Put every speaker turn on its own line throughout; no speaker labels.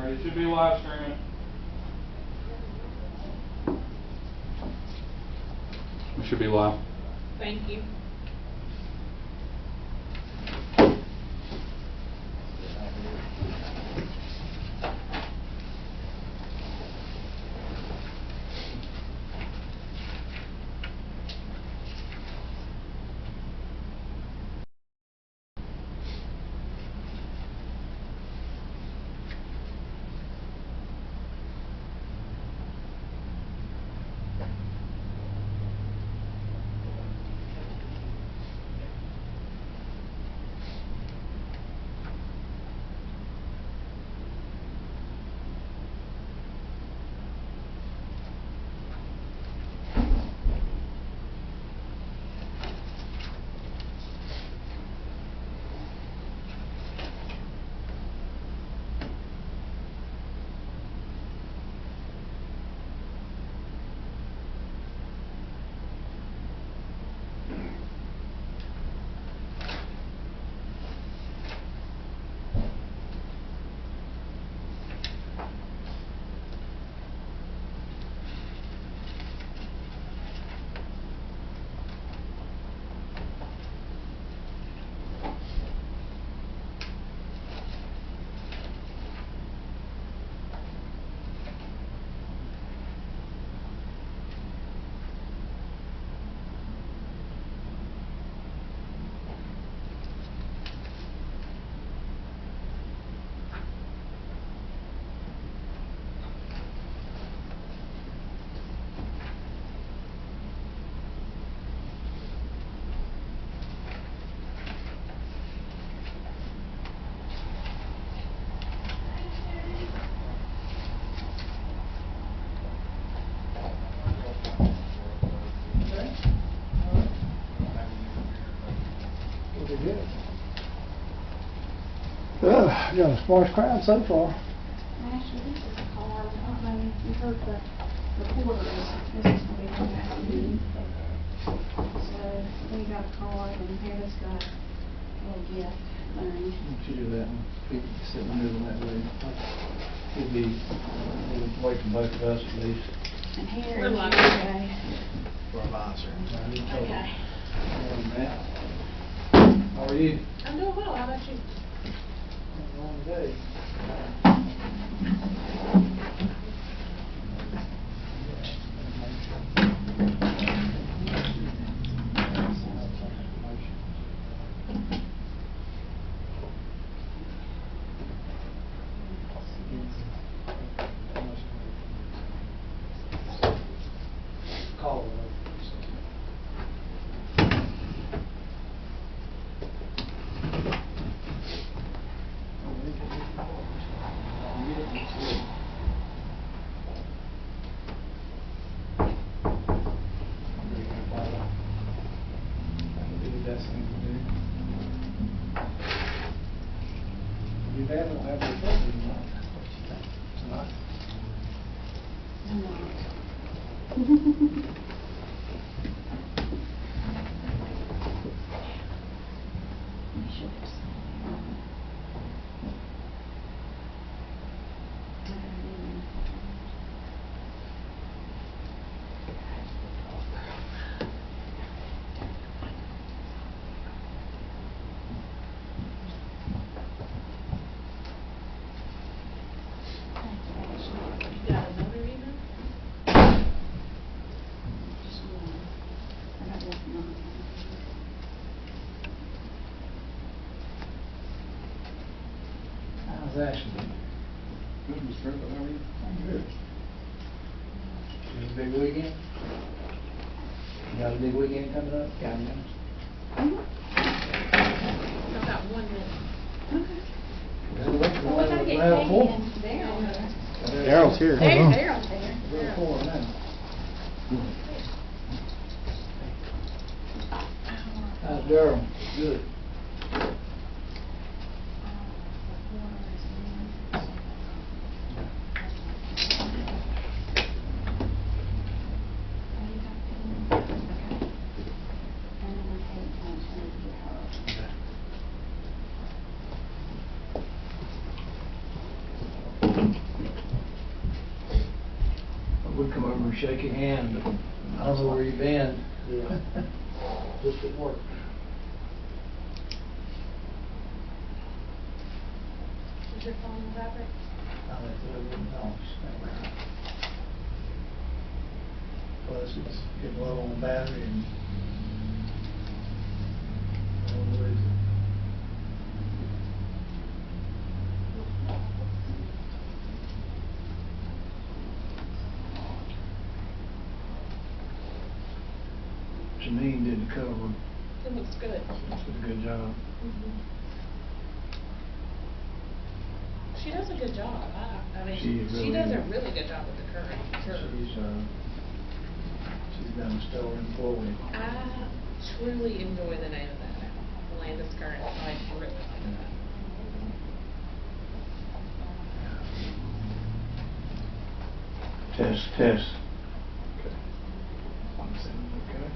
Alright, it should be live streaming. It should be live.
Thank you.
Got a sparse crowd so far.
Actually, this is a car. I don't know if you heard the reporter. This is going to be from that meeting. So we got a card and Harris got a little gift thing.
Once you do that one, people can sit in the middle that way. It'd be a little away from both of us at least.
And Harry,
We're live.
okay.
For a bouncer.
Okay.
Matt. How are you?
I'm doing well. How about you?
Long day. Call it. Your dad won't have the phone tonight.
You got another email?
Just one. I got one from
How's Ashley?
Good, Mr. President. How are you?
I'm good. It's a big weekend? You got a big weekend coming up? Got it.
I've got 1 minute.
Well, we gotta get Katie and Daryl.
Daryl's here.
Daryl's there.
We're four now. How's Daryl? Good.
Okay.
come over and shake your hand, but I don't know where you've been.
Yeah. Just at work.
Is your phone vibrate?
I left it over in the office. Plus, it's getting low on battery and I don't know where it's Janine did the cover.
It looks good.
She did a good job.
She does a good job. I mean,
She
she
really
does a
is.
really good job with the current.
She's been a stellar employee.
I truly enjoy the name of that now. Landis Current. I really like that.
Test. Okay. Okay.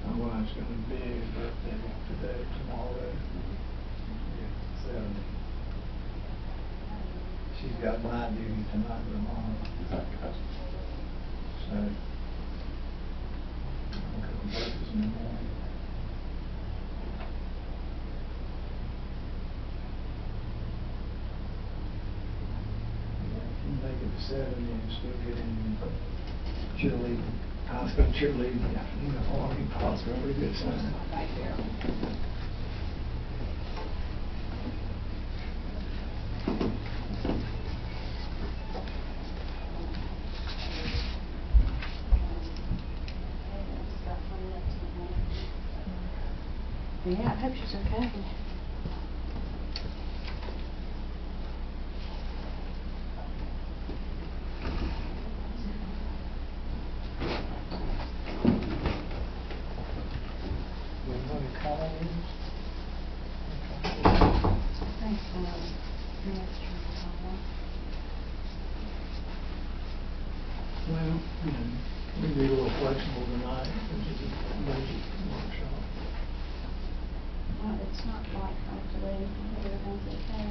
My wife's got a big birthday today, tomorrow. Yeah, 70. She's got night duty tonight with her mom. So, I'm cooking breakfast in the morning. Make it to 70 and still get in cheerleading, high school cheerleading, uniform, it's a really good sign.
Right there.
Yeah, I hope she's okay.
Anybody call in?
I think, Nan's trying to call her.
Well, we can be a little flexible tonight, which is a budget workshop.
Well, it's not like hopefully everything's okay.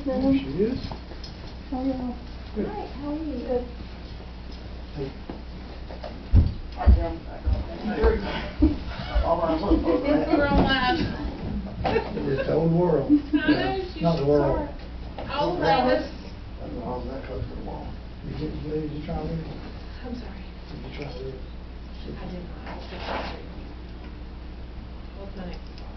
There she is.
Hello.
Good.
Hi, how are you? Good.
Hey.
We're on live.
It's the old world.
I know, she's
Not the world.
Oh, Landis.
How's that close to the wall?
Did you try to leave?
I'm sorry.
Did you try to leave?
I did not. I was just sorry. What's my next spot?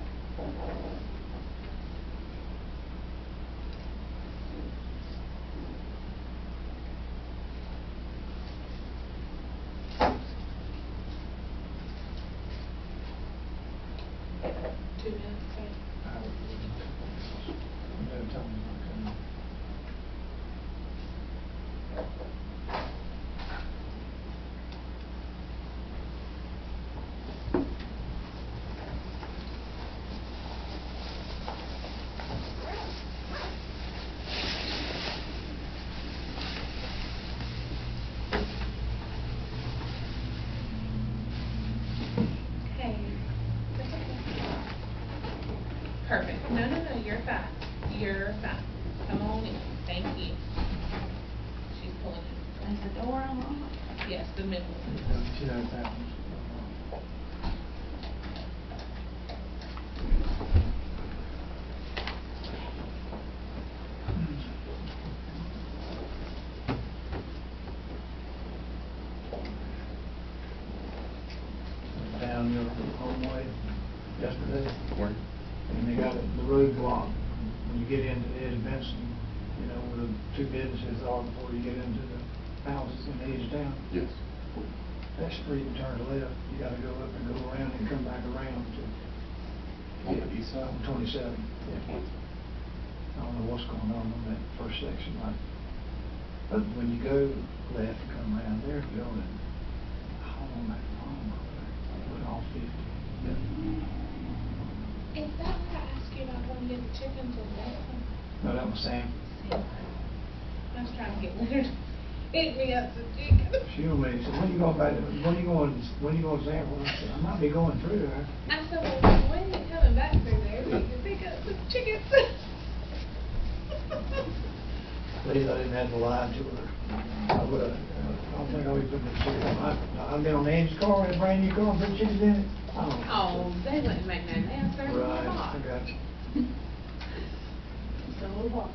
Perfect. No, you're fine. You're fine. Come on in. Thank you. She's pulling in.
Is the door unlocked?
Yes, the middle.
She knows that one. Down your home way yesterday.
Where?
And they got the road blocked. When you get into Ed Benson, where the two businesses are before you get into the houses in the edge of town.
Yes.
That street and turn left, you gotta go up and go around and come back around to.
On the east side?
27.
Yeah.
I don't know what's going on that first section, like, but when you go left and come around, they're building a home at home over there, with all 50.
Is that what I asked you about when you get the chickens or that?
No, that was Sam.
I was trying to get Leonard to pick me up some chicken.
She told me, she said, when you going to Sanford? I said, I might be going through there.
I said, well, when are you coming back through there? We can pick up some chickens.
Please, I didn't have to lie to her. I would have, I don't think I would put the chicken. I've been on Andy's car, in a brand new car, and put chickens in it.
Oh, they wouldn't make no damn sense.
Right, I got you.
All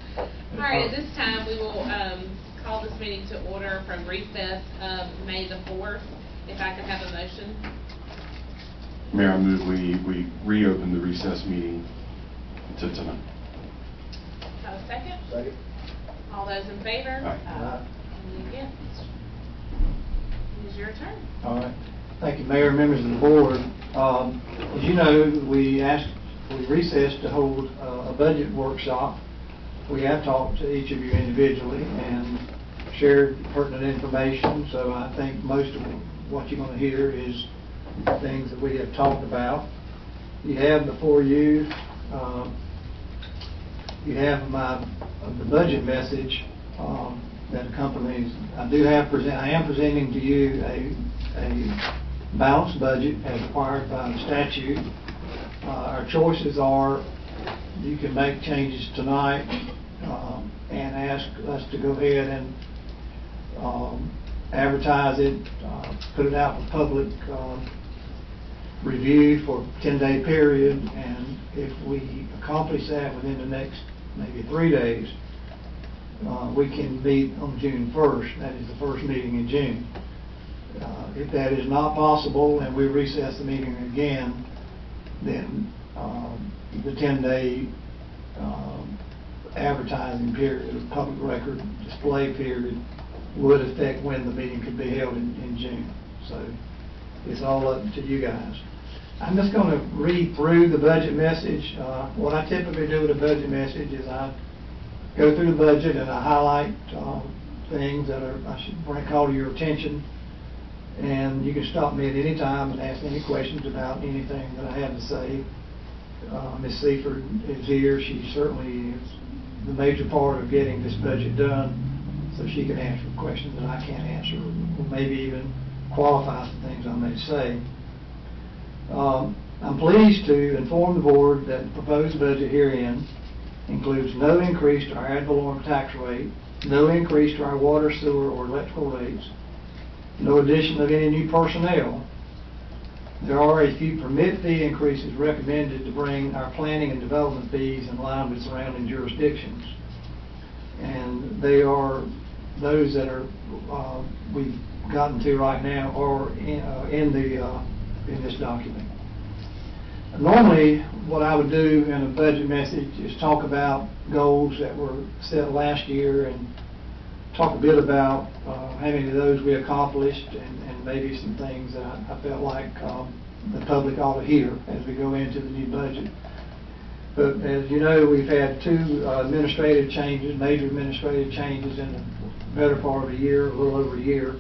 right, at this time, we will call this meeting to order from recess of May the 4th. If I could have a motion.
Mayor, I move we reopen the recess meeting to tonight.
Have a second?
Second.
All those in favor?
Aye.
Any against? It is your turn.
All right. Thank you, Mayor, members of the board. As you know, we recessed to hold a budget workshop. We have talked to each of you individually and shared pertinent information, so I think most of what you're going to hear is things that we have talked about. You have before you, you have the budget message that accompanies. I am presenting to you a balanced budget as required by the statute. Our choices are, you can make changes tonight and ask us to go ahead and advertise it, put it out for public review for a 10-day period, and if we accomplish that within the next maybe 3 days, we can meet on June 1st. That is the first meeting in June. If that is not possible and we recess the meeting again, then the 10-day advertising period, public record display period, would affect when the meeting could be held in June. So it's all up to you guys. I'm just going to read through the budget message. What I typically do with a budget message is I go through the budget and I highlight things that I should call to your attention. And you can stop me at any time and ask any questions about anything that I have to say. Ms. Seaford is here. She certainly is the major part of getting this budget done, so she can answer questions that I can't answer, or maybe even qualify some things I may say. I'm pleased to inform the board that the proposed budget herein includes no increase to our ad valorem tax rate, no increase to our water, sewer, or electrical rates, no addition of any new personnel. There are a few permit fee increases recommended to bring our planning and development fees in line with surrounding jurisdictions. And they are, those that are we've gotten to right now are in this document. Normally, what I would do in a budget message is talk about goals that were set last year and talk a bit about how many of those we accomplished and maybe some things that I felt like the public ought to hear as we go into the new budget. But as you know, we've had two administrative changes, major administrative changes in the better part of a year, a little over a year.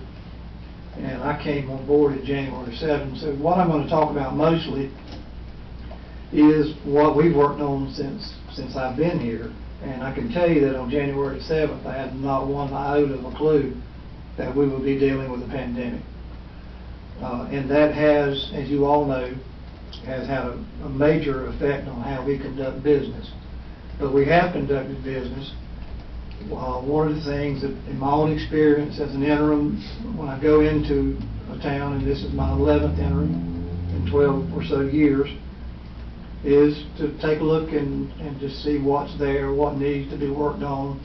And I came on board in January 7th. So what I'm going to talk about mostly is what we've worked on since I've been here. And I can tell you that on January 7th, I had not one iota of a clue that we would be dealing with a pandemic. And that has, as you all know, has had a major effect on how we conduct business. But we have conducted business. One of the things that, in my own experience as an interim, when I go into a town, and this is my 11th interim in 12 or so years, is to take a look and just see what's there, what needs to be worked on,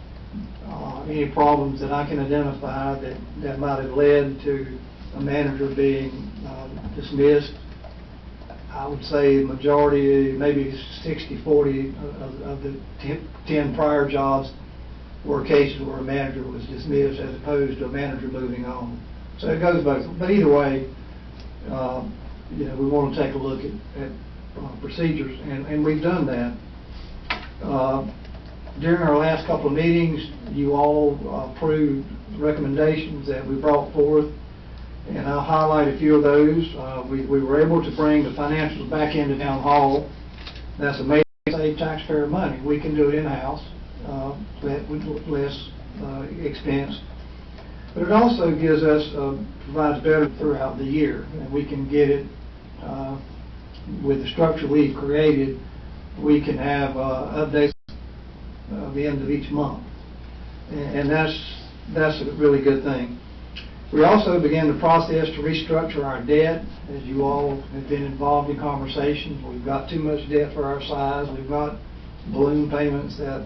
any problems that I can identify that might have led to a manager being dismissed. I would say majority, maybe 60-40 of the 10 prior jobs were cases where a manager was dismissed as opposed to a manager moving on. So it goes both. But either way, we want to take a look at procedures, and we've done that. During our last couple of meetings, you all approved recommendations that we brought forth, and I'll highlight a few of those. We were able to bring the financials back into town hall. That's a major save taxpayer money. We can do it in-house with less expense. But it also gives us, provides better throughout the year, and we can get it, with the structure we've created, we can have updates the end of each month. And that's a really good thing. We also began the process to restructure our debt. As you all have been involved in conversations, we've got too much debt for our size. We've got balloon payments that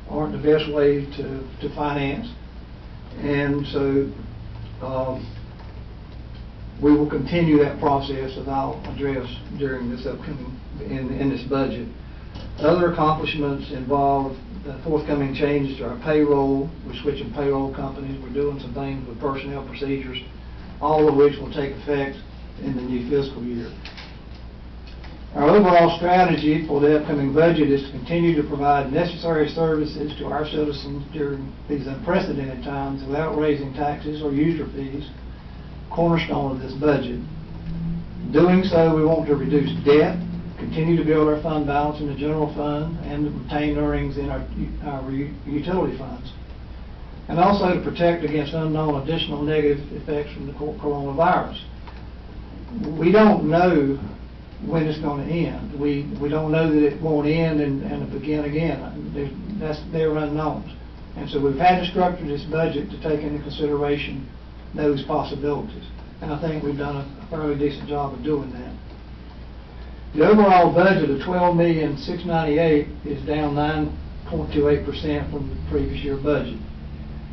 aren't the best way to finance. And so we will continue that process that I'll address during this upcoming, in this budget. Other accomplishments involve the forthcoming changes to our payroll. We're switching payroll companies. We're doing some things with personnel procedures, all of which will take effect in the new fiscal year. Our overall strategy for the upcoming budget is to continue to provide necessary services to our citizens during these unprecedented times without raising taxes or user fees, cornerstone of this budget. Doing so, we want to reduce debt, continue to build our fund balance in the general fund, and retain earnings in our utility funds. And also to protect against unknown additional negative effects from the coronavirus. We don't know when it's going to end. We don't know that it won't end and begin again. They're unknowns. And so we've had to structure this budget to take into consideration those possibilities. And I think we've done a fairly decent job of doing that. The overall budget of $12,698,000 is down 9.28% from the previous year budget.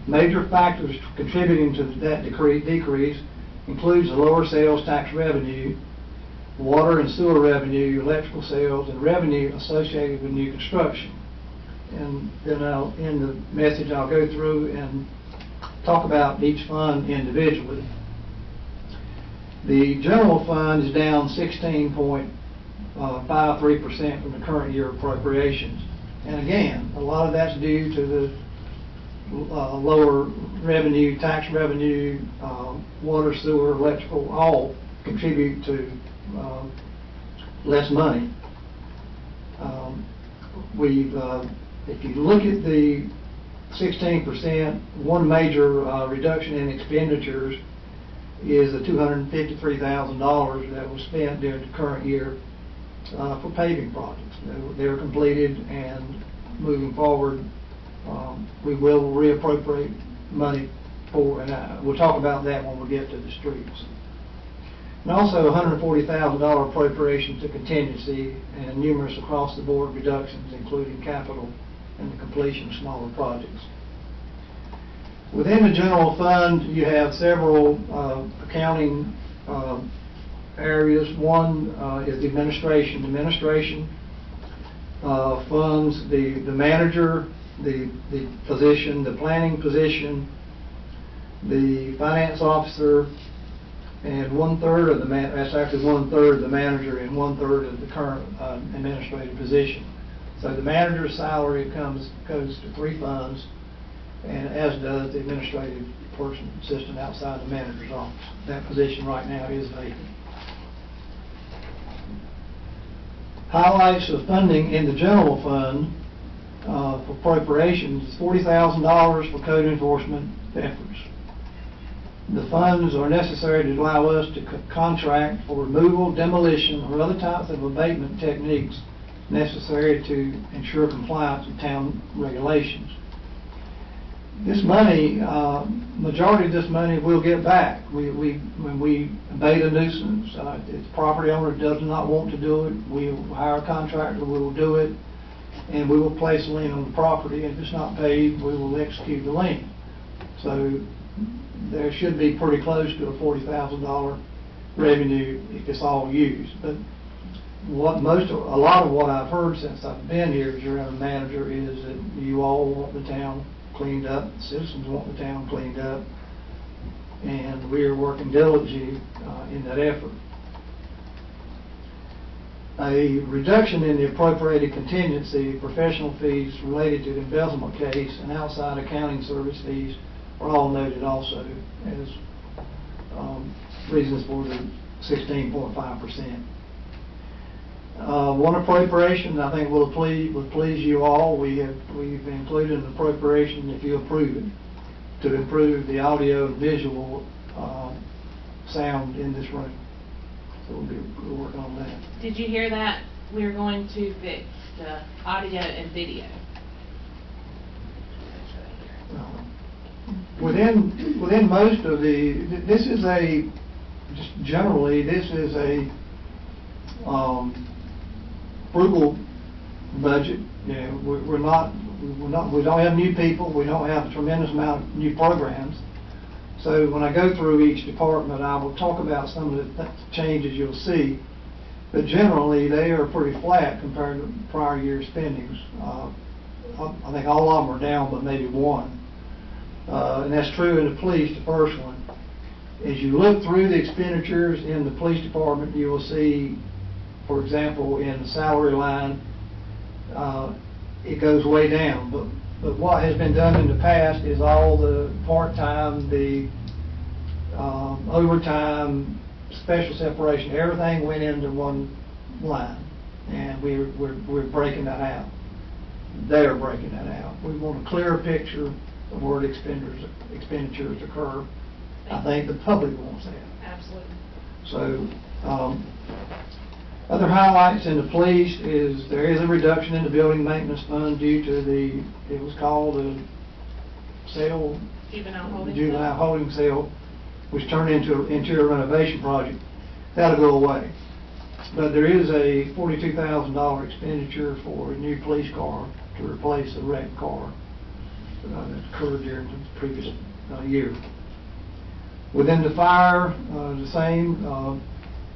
Major factors contributing to that decrease includes the lower sales tax revenue, water and sewer revenue, electrical sales, and revenue associated with new construction. And then in the message I'll go through and talk about each fund individually. The general fund is down 16.53% from the current year appropriations. And again, a lot of that's due to the lower revenue, tax revenue, water, sewer, electrical, all contribute to less money. If you look at the 16%, one major reduction in expenditures is the $253,000 that was spent during the current year for paving projects. They were completed, and moving forward, we will reappropriate money for, and we'll talk about that when we get to the streets. And also a $140,000 appropriation to contingency and numerous across-the-board reductions, including capital and the completion of smaller projects. Within the general fund, you have several accounting areas. One is the administration. The administration funds the manager, the position, the planning position, the finance officer, and 1/3 of that's actually 1/3 of the manager and 1/3 of the current administrative position. So the manager's salary goes to 3 funds, and as does the administrative person assistant outside the manager's office. That position right now is vacant. Highlights of funding in the general fund for appropriations is $40,000 for code enforcement efforts. The funds are necessary to allow us to contract for removal, demolition, or other types of abatement techniques necessary to ensure compliance with town regulations. This money, majority of this money we'll get back. When we abate a nuisance, if the property owner does not want to do it, we will hire a contractor, we will do it, and we will place a lien on the property. If it's not paid, we will execute the lien. So there should be pretty close to a $40,000 revenue if it's all used. But a lot of what I've heard since I've been here as your manager is that you all want the town cleaned up, the citizens want the town cleaned up, and we are working diligently in that effort. a reduction in the appropriated contingency, professional fees related to the embezzlement case, and outside accounting service fees are all noted also as reasons for the 16.5%. One appropriation I think would please you all. We've included an appropriation, if you approve it, to improve the audio and visual sound in this room. So we'll work on that.
Did you hear that? We're going to fix the audio and video.
Within most of this is a, just generally, this is a frugal budget. You know, we don't have new people, we don't have a tremendous amount of new programs. So when I go through each department, I will talk about some of the changes you'll see. But generally, they are pretty flat compared to prior year spendings. I think all of them are down, but maybe one. And that's true in the police, the first one. As you look through the expenditures in the police department, you will see, for example, in the salary line, it goes way down. But what has been done in the past is all the part-time, the overtime, special separation, everything went into one line, and we're breaking that out. They're breaking that out. We want a clearer picture of where the expenditures occur. I think the public wants that.
Absolutely.
So, other highlights in the police is there is a reduction in the building maintenance fund due to it was called a sale, juvenile holding sale, which turned into an interior renovation project. That'll go away. But there is a $42,000 expenditure for a new police car to replace a wrecked car that occurred during the previous year. Within the fire, the same.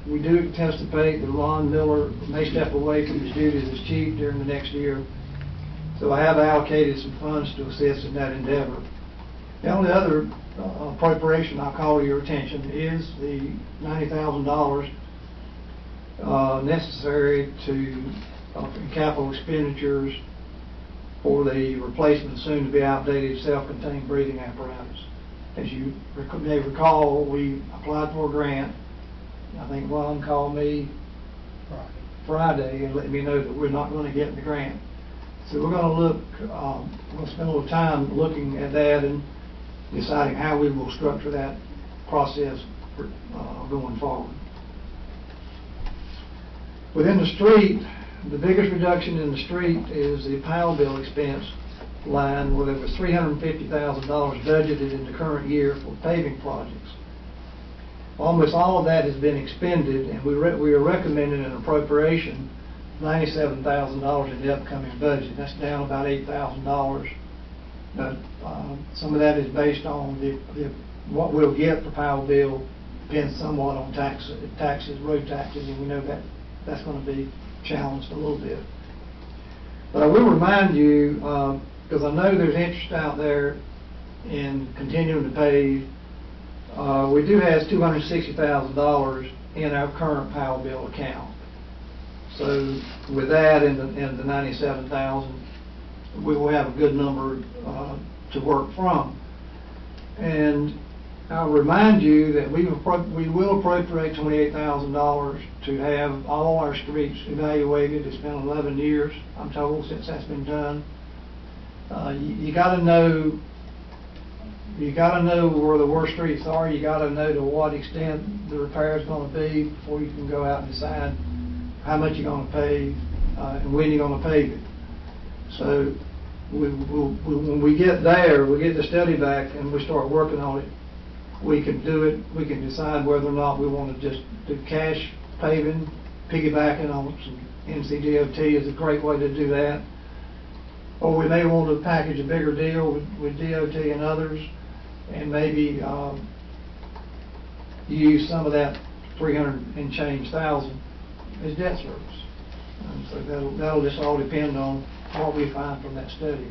We do anticipate that Ron Miller may step away from his duties as chief during the next year. So I have allocated some funds to assist in that endeavor. The only other appropriation I'll call to your attention is the $90,000 necessary in capital expenditures for the replacement of soon-to-be outdated self-contained breathing apparatus. As you may recall, we applied for a grant. I think Ron called me Friday and let me know that we're not going to get the grant. So we're going to we're going to spend a little time looking at that and deciding how we will structure that process going forward. Within the street, the biggest reduction in the street is the power bill expense line, where there was $350,000 budgeted in the current year for paving projects. Almost all of that has been expended, and we are recommending an appropriation of $97,000 in the upcoming budget. That's down about $8,000. But some of that is based on what we'll get for power bill depends somewhat on taxes, road taxes, and we know that's going to be challenged a little bit. But I will remind you, because I know there's interest out there in continuing to pave. We do have $260,000 in our current power bill account. So with that and the $97,000, we will have a good number to work from. And I'll remind you that we will appropriate $28,000 to have all our streets evaluated. It's been 11 years, I'm told, since that's been done. You got to know where the worst streets are. You got to know to what extent the repair is going to be before you can go out and decide how much you're going to pave and when you're going to pave it. So when we get there, we get the study back and we start working on it. We can do it. We can decide whether or not we want to just do cash paving, piggybacking on some NCDOT is a great way to do that. Or we may want to package a bigger deal with DOT and others, and maybe use some of that 300 and change thousand as debt service. And so that'll just all depend on what we find from that study.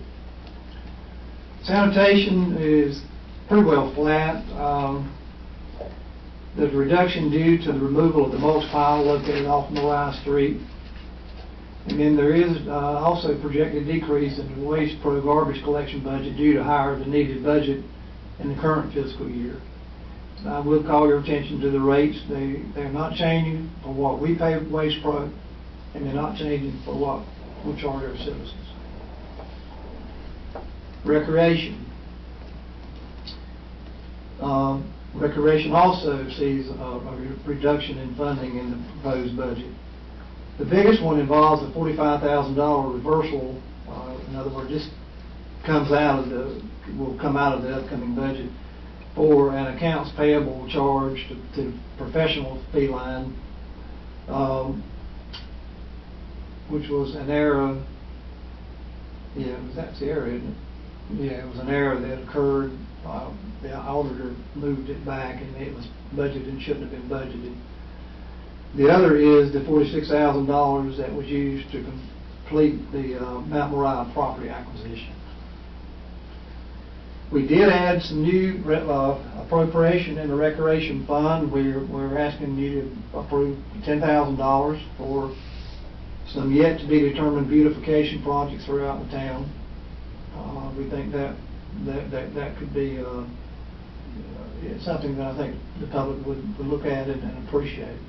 Sanitation is pretty well flat. There's a reduction due to the removal of the mulch pile located off Morai Street. And then there is also projected decrease in the waste pro garbage collection budget due to higher than needed budget in the current fiscal year. I will call your attention to the rates. They're not changing for what we pay waste pro, and they're not changing for what we charge our citizens. Recreation. Recreation also sees a reduction in funding in the proposed budget. The biggest one involves a $45,000 reversal. In other words, this will come out of the upcoming budget for an accounts payable charge to professional fee line, which was an error. Yeah, that's the error, isn't it? Yeah, it was an error that occurred. The auditor moved it back, and it was budgeted and shouldn't have been budgeted. The other is the $46,000 that was used to complete the Mount Moriah property acquisition. We did add some new appropriation in the recreation fund. We're asking you to approve $10,000 for some yet to be determined beautification projects throughout the town. We think that could be something that I think the public would look at it and appreciate.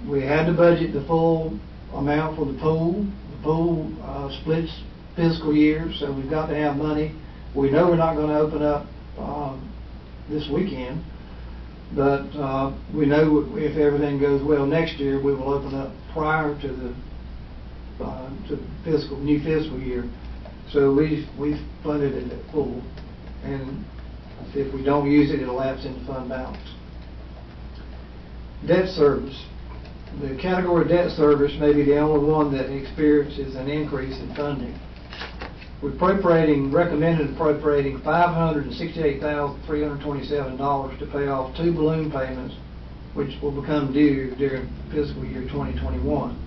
We had to budget the full amount for the pool. The pool splits fiscal years, so we've got to have money. We know we're not going to open up this weekend, but we know if everything goes well next year, we will open up prior to the new fiscal year. So we've funded it at full, and if we don't use it, it'll lapse into fund balance. Debt service. The category debt service may be the only one that experiences an increase in funding. We're recommended appropriating $568,327 to pay off 2 balloon payments, which will become due during fiscal year 2021.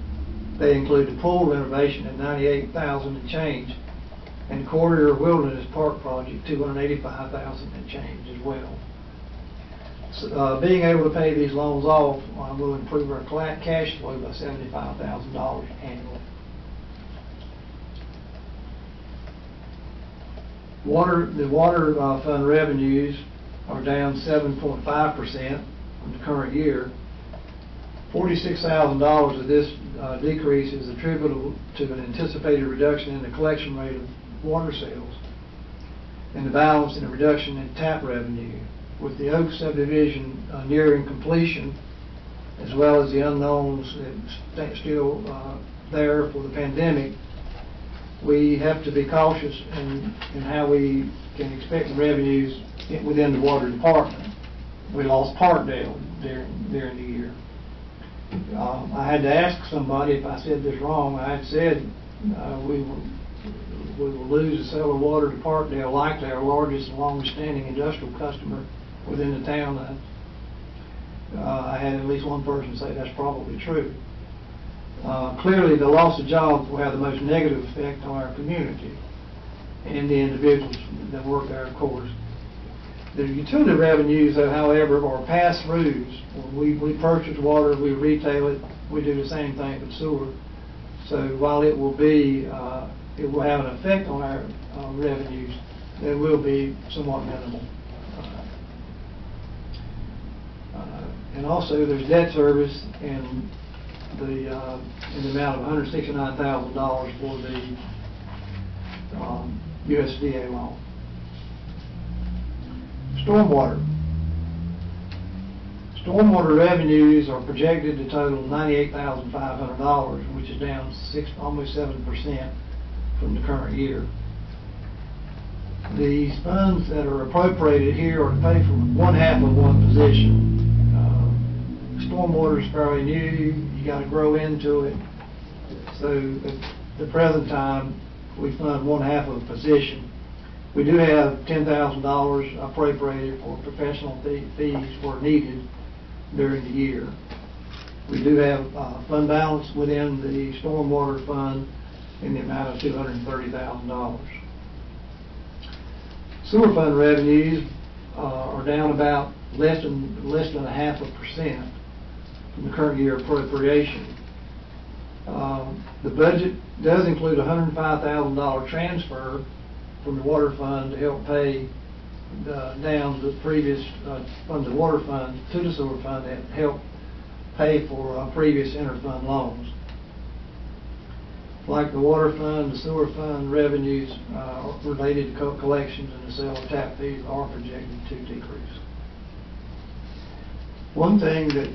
They include the pool renovation at $98,000 and change, and Corridor Wilderness Park project $285,000 and change as well. So, being able to pay these loans off will improve our cash flow by $75,000 annually. The water fund revenues are down 7.5% from the current year. $46,000 of this decrease is attributable to an anticipated reduction in the collection rate of water sales, and the balance in a reduction in tap revenue. With the Oak subdivision nearing completion, as well as the unknowns that still there for the pandemic, we have to be cautious in how we can expect revenues within the water department. We lost Parkdale during the year. I had to ask somebody if I said this wrong. I had said we will lose the sale of water to Parkdale, likely our largest and longest-standing industrial customer within the town. I had at least one person say that's probably true. Clearly, the loss of jobs will have the most negative effect on our community and the individuals that work there, of course. The utility revenues, however, are pass-throughs. When we purchase water, we retail it. We do the same thing with sewer. So while it will have an effect on our revenues, it will be somewhat minimal. And also, there's debt service in the amount of $169,000 for the USDA loan. Stormwater revenues are projected to total $98,500, which is down almost 7% from the current year. These funds that are appropriated here are to pay for one half of one position. Stormwater is fairly new. You got to grow into it. So at the present time, we fund one half of a position. We do have $10,000 appropriated for professional fees where needed during the year. We do have fund balance within the stormwater fund in the amount of $230,000. Sewer fund revenues are down about less than 0.5% from the current year appropriation. The budget does include a $105,000 transfer from the water fund to help pay down the previous, from the water fund to the sewer fund to help pay for previous interfund loans. Like the water fund, the sewer fund revenues related to collections and the sale of tap fees are projected to decrease. One thing that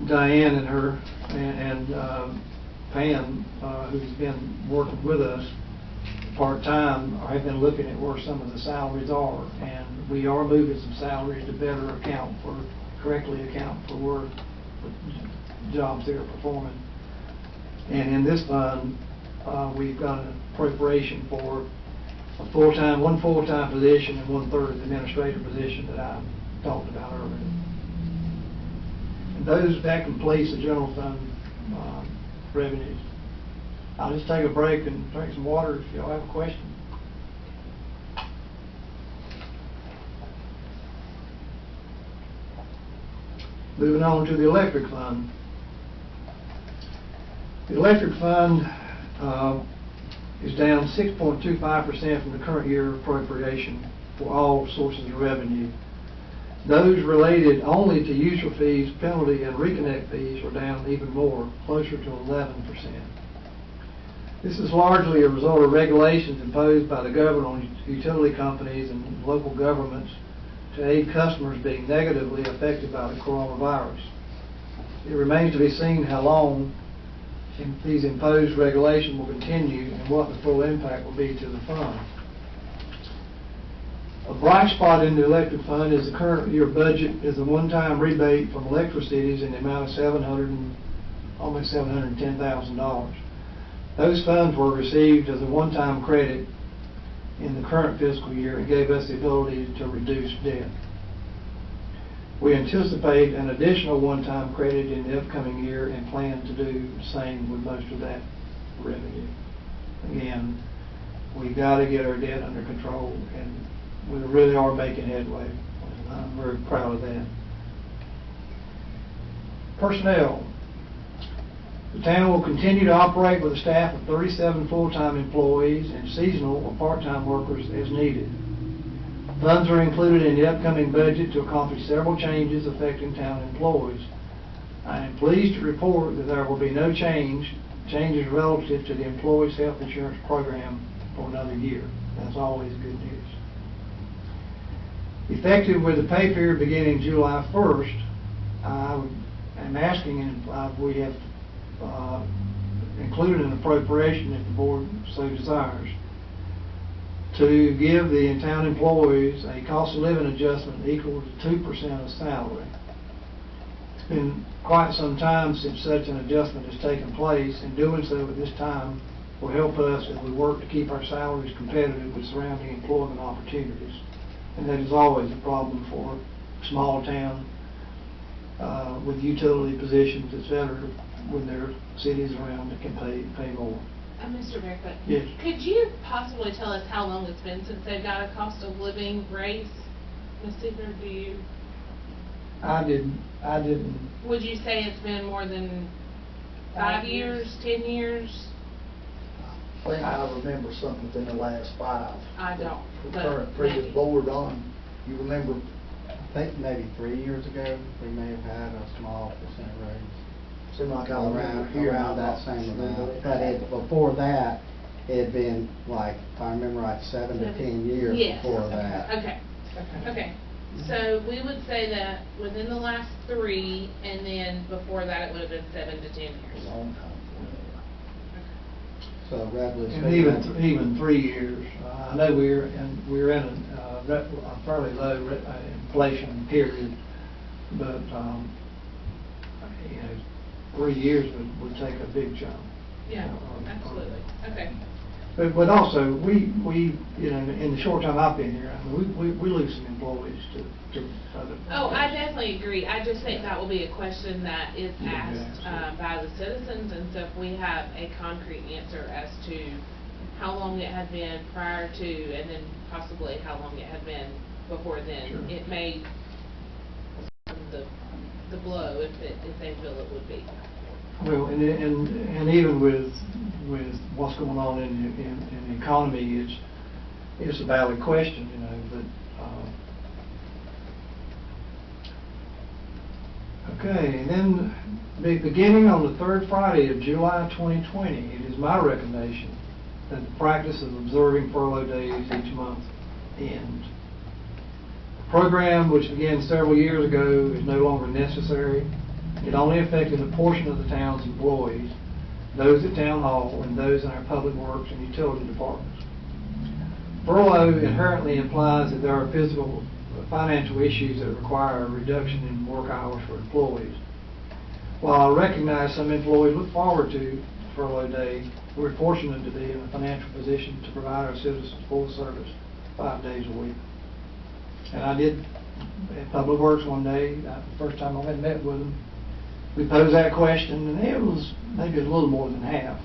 Diane and her and Pam, who's been working with us part-time, have been looking at where some of the salaries are, and we are moving some salaries to better correctly account for where the jobs they're performing. And in this fund, we've got an appropriation for one full-time position and 1/3 administrative position that I talked about earlier. And that completes the general fund revenues. I'll just take a break and drink some water if y'all have a question. Moving on to the electric fund. The electric fund is down 6.25% from the current year appropriation for all sources of revenue. Those related only to user fees, penalty, and reconnect fees are down even more, closer to 11%. This is largely a result of regulations imposed by the government on utility companies and local governments to aid customers being negatively affected by the coronavirus. It remains to be seen how long these imposed regulations will continue and what the full impact will be to the fund. A bright spot in the electric fund is the current year budget is a one-time rebate from electricities in the amount of almost $710,000. Those funds were received as a one-time credit in the current fiscal year and gave us the ability to reduce debt. We anticipate an additional one-time credit in the upcoming year and plan to do the same with most of that revenue. Again, we've got to get our debt under control, and we really are making headway. I'm very proud of that. Personnel. The town will continue to operate with a staff of 37 full-time employees and seasonal or part-time workers as needed. Funds are included in the upcoming budget to accomplish several changes affecting town employees. I am pleased to report that there will be no changes relative to the employees' health insurance program for another year. That's always good news. Effective with the pay period beginning July 1st, I am asking, and we have included an appropriation if the board so desires, to give the town employees a cost of living adjustment equal to 2% of salary. It's been quite some time since such an adjustment has taken place, and doing so at this time will help us as we work to keep our salaries competitive with surrounding employment opportunities. And that is always a problem for a small town with utility positions, etc., when there are cities around that can pay more.
Mr. Barefoot,
Yes.
could you possibly tell us how long it's been since they've got a cost of living raise? Ms. Seeger, do you?
I didn't.
Would you say it's been more than 5 years, 10 years?
I think I remember something within the last 5.
I don't.
The
but
current previous
maybe.
board on, you remember?
I think maybe 3 years ago, we may have had a small percent raise.
Seemed like I remember hearing
Around that same amount. But before that, it had been like, if I remember right, 7 to 10 years
Yes.
before that.
Okay. So we would say that within the last 3, and then before that it would have been 7 to 10 years.
Long time.
So relatively
And
speaking.
even 3 years. I know we're in a fairly low inflation period, but 3 years would take a big jump.
Yeah, absolutely. Okay.
But also, we in the short time I've been here, I mean, we lose some employees to other.
Oh, I definitely agree. I just think that will be a question that is
Yeah,
asked
absolutely.
by the citizens, and so if we have a concrete answer as to how long it had been prior to, and then possibly how long it had been before then,
Sure.
it may soften the blow if they feel it would be.
Well, and even with what's going on in the economy, it's a valid question, you know, but, okay, and then beginning on the third Friday of July 2020, it is my recommendation that the practice of observing furlough days each month ends. The program, which began several years ago, is no longer necessary. It only affected a portion of the town's employees, those at Town Hall and those in our public works and utility departments. Furlough inherently implies that there are physical, financial issues that require a reduction in work hours for employees. While I recognize some employees look forward to furlough day, we're fortunate to be in a financial position to provide our citizens full service 5 days a week. And I did at Public Works one day, the first time I had met with them, we posed that question, and it was maybe a little more than half.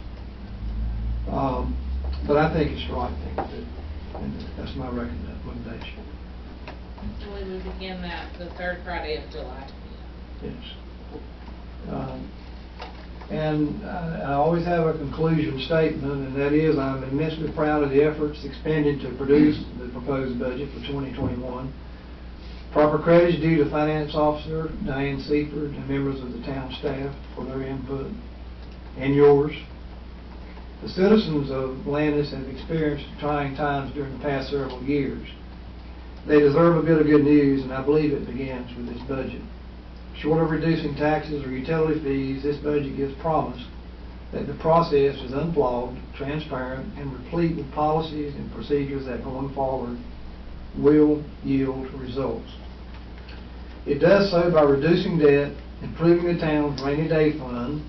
But I think it's the right thing to do, and that's my recommendation.
So we would begin that the third Friday of July.
Yes. And I always have a conclusion statement, and that is I'm immensely proud of the efforts expended to produce the proposed budget for 2021. Proper credit is due to Finance Officer Diane Seaford and members of the town staff for their input, and yours. The citizens of Landis have experienced trying times during the past several years. They deserve a bit of good news, and I believe it begins with this budget. Short of reducing taxes or utility fees, this budget gives promise that the process is unflawed, transparent, and replete with policies and procedures that going forward will yield results. It does so by reducing debt, improving the town's rainy day fund,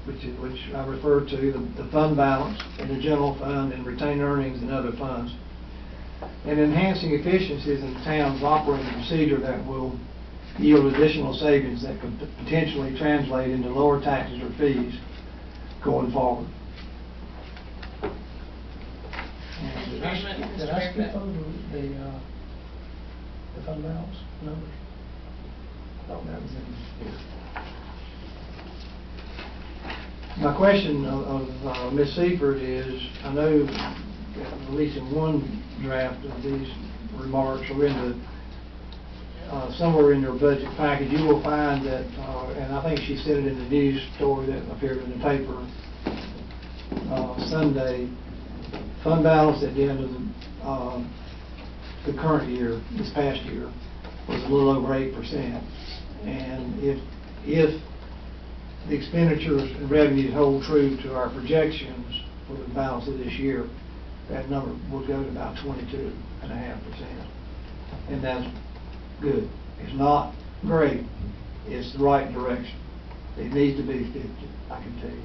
which I refer to, the fund balance in the general fund and retained earnings and other funds, and enhancing efficiencies in the town's operating procedure that will yield additional savings that could potentially translate into lower taxes or fees going forward.
Thank you very much, Mr.
Did I skip
Fairfax.
over the fund balance numbers? I thought that was in here. My question of Ms. Seaford is, I know at least in one draft of these remarks are in the somewhere in your budget package, you will find that, and I think she said it in the news story that appeared in the paper Sunday, fund balance at the end of the current year, this past year, was a little over 8%. And if the expenditures and revenues hold true to our projections for the balance of this year, that number will go to about 22.5%. And that's good. It's not great. It's the right direction. It needs to be 50, I can tell you.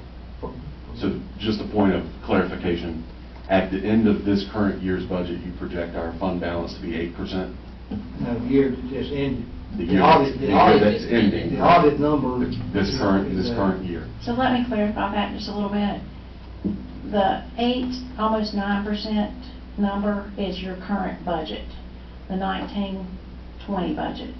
So just a point of clarification, at the end of this current year's budget, you project our fund balance to be 8%?
No, the year that just ended.
The year that's ending.
The audit number.
This current year.
So let me clarify that just a little bit. The 8, almost 9% number is your current budget, the 19-20 budget.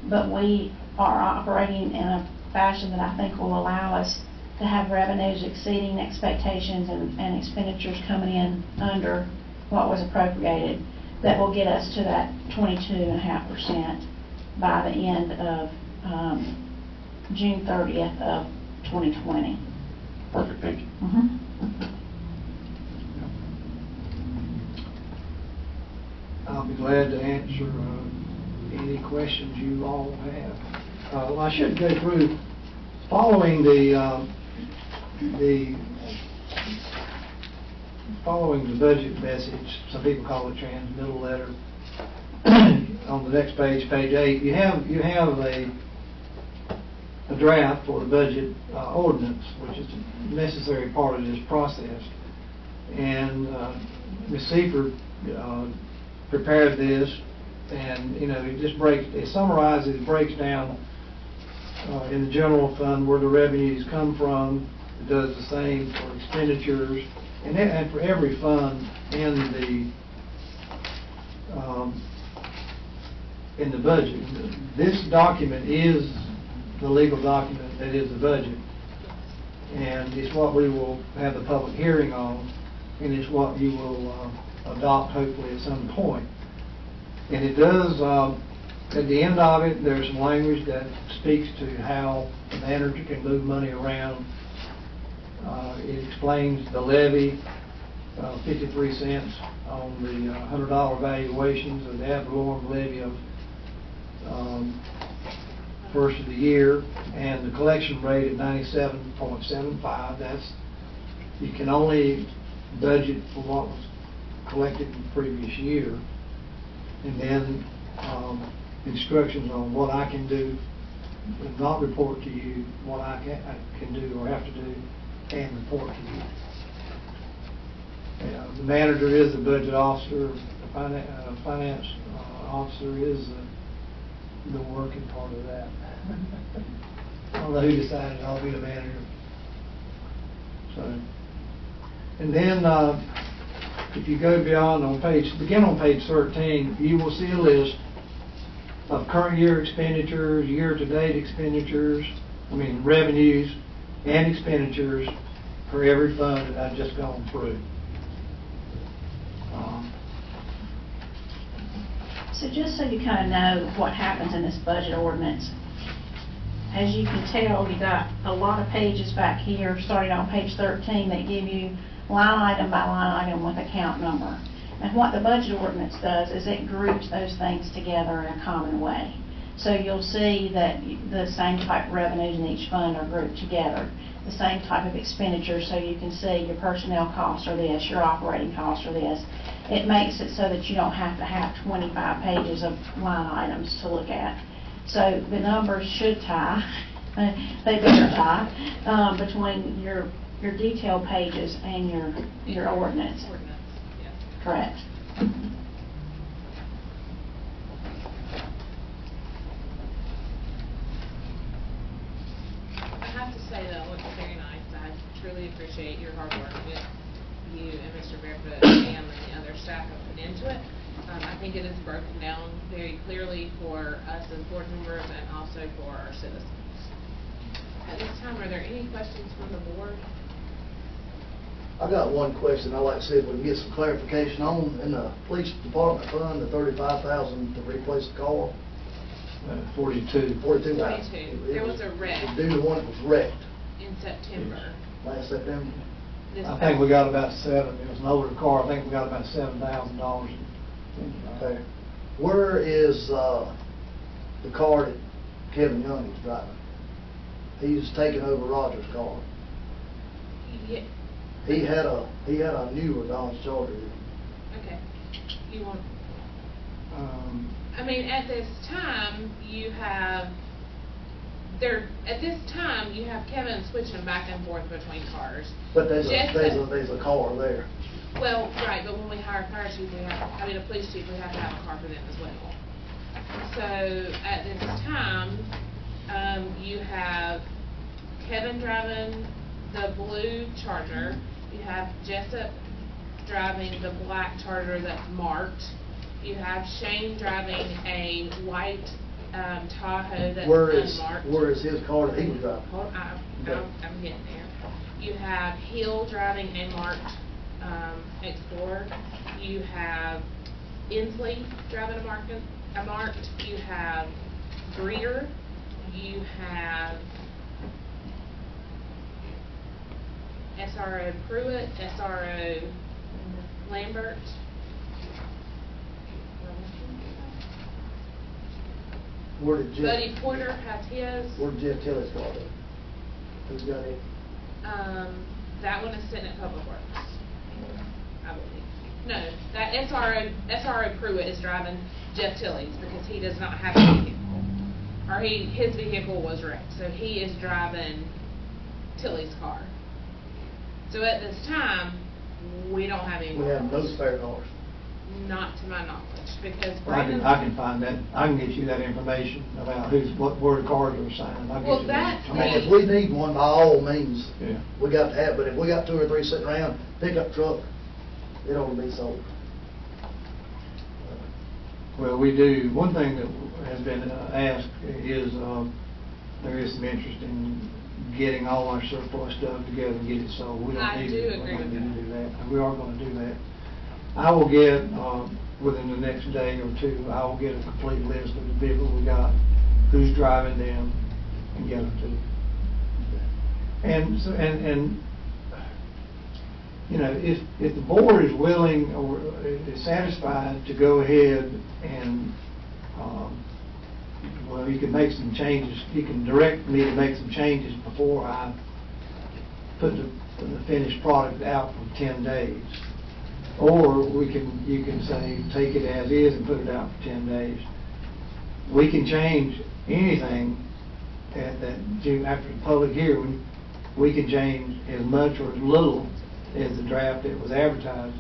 But we are operating in a fashion that I think will allow us to have revenues exceeding expectations and expenditures coming in under what was appropriated, that will get us to that 22.5% by the end of June 30th of 2020.
Perfect, thank you.
I'll be glad to answer any questions you all have. Well, I should go through, following the budget message, some people call it transmittal letter, on the next page, page 8, you have a draft for the budget ordinance, which is a necessary part of this process. And Ms. Seaford prepared this, and it summarizes, it breaks down in the general fund where the revenues come from. It does the same for expenditures and for every fund in the budget. This document is the legal document that is the budget. and it's what we will have the public hearing on, and it's what you will adopt hopefully at some point. And it does, at the end of it, there's some language that speaks to how the manager can move money around. It explains the levy, 53 cents on the $100 valuations of the ad valorem levy of first of the year, and the collection rate at 97.75. That's, you can only budget for what was collected in the previous year. And then instructions on what I can do, and not report to you what I can do or have to do, and report to you. The manager is the budget officer, the finance officer is the working part of that. I don't know who decided I'll be the manager. So, and then if you go beyond begin on page 13, you will see a list of current year expenditures, year-to-date expenditures, revenues and expenditures for every fund that I've just gone through.
So just so you kind of know what happens in this budget ordinance, as you can tell, you got a lot of pages back here, starting on page 13, that give you line item by line item with account number. And what the budget ordinance does is it groups those things together in a common way. So you'll see that the same type of revenues in each fund are grouped together, the same type of expenditures, so you can see your personnel costs are this, your operating costs are this. It makes it so that you don't have to have 25 pages of line items to look at. So the numbers should tie, they better tie, between your detailed pages and your ordinance.
Ordinance, yes.
Correct.
I have to say that it looks very nice. I truly appreciate your hard work that you and Mr. Barefoot and the other staff have put into it. I think it is broken down very clearly for us as board members and also for our citizens. At this time, are there any questions from the board?
I got one question I'd like to see if we can get some clarification on. In the police department fund, the $35,000 to replace the car.
42.
42,000.
There was a wreck.
The new one that was wrecked
In September.
last September.
I think we got about it was an older car, I think we got about $7,000.
Okay. Where is the car that Kevin Young was driving? He's taking over Roger's car.
Yeah,
He had a newer Dodge Charger.
okay. You want,
Um,
at this time, you have Kevin switching back and forth between cars.
But there's
Just
a car there.
Well, right, but when we hire a fire chief, a police chief, we have to have a car for them as well. So at this time, you have Kevin driving the blue Charger. You have Jessup driving the black Charger that's marked. You have Shane driving a white Tahoe that's unmarked.
Where is his car that he was driving?
Hold on, I'm getting there. You have Hill driving a marked Explorer. You have Inslee driving a marked. You have Greer. You have SRO Pruitt, SRO Lambert.
Where did
Buddy Porter has his.
Where did Jeff Tilley's car go? Who's got it?
That one is sitting at Public Works, I believe. No, that SRO Pruitt is driving Jeff Tilley's because he does not have a vehicle. Or his vehicle was wrecked, so he is driving Tilley's car. So at this time, we don't have any
We
more
have
cars.
no spare cars.
Not to my knowledge, because
I
Brandon.
can find that, I can get you that information about where the cars are assigned. I'll get
Well,
you that.
that's
I mean, if we need one, by all means,
Yeah.
we got to have, but if we got 2 or 3 sitting around, pickup truck, it ought to be sold.
Well, we do, one thing that has been asked is, there is some interest in getting all our surplus stuff together and get it sold. We don't
I
need
do
it.
agree
We don't
with
need to
that.
do that. And we are gonna do that. I will get, within the next day or two, I will get a complete list of the vehicles we got, who's driving them, and get them to you. And so, you know, if the board is willing or is satisfied to go ahead and, well, you can make some changes, you can direct me to make some changes before I put the finished product out for 10 days. Or you can say, take it as is and put it out for 10 days. We can change anything after the public hearing. We can change as much or as little as the draft that was advertised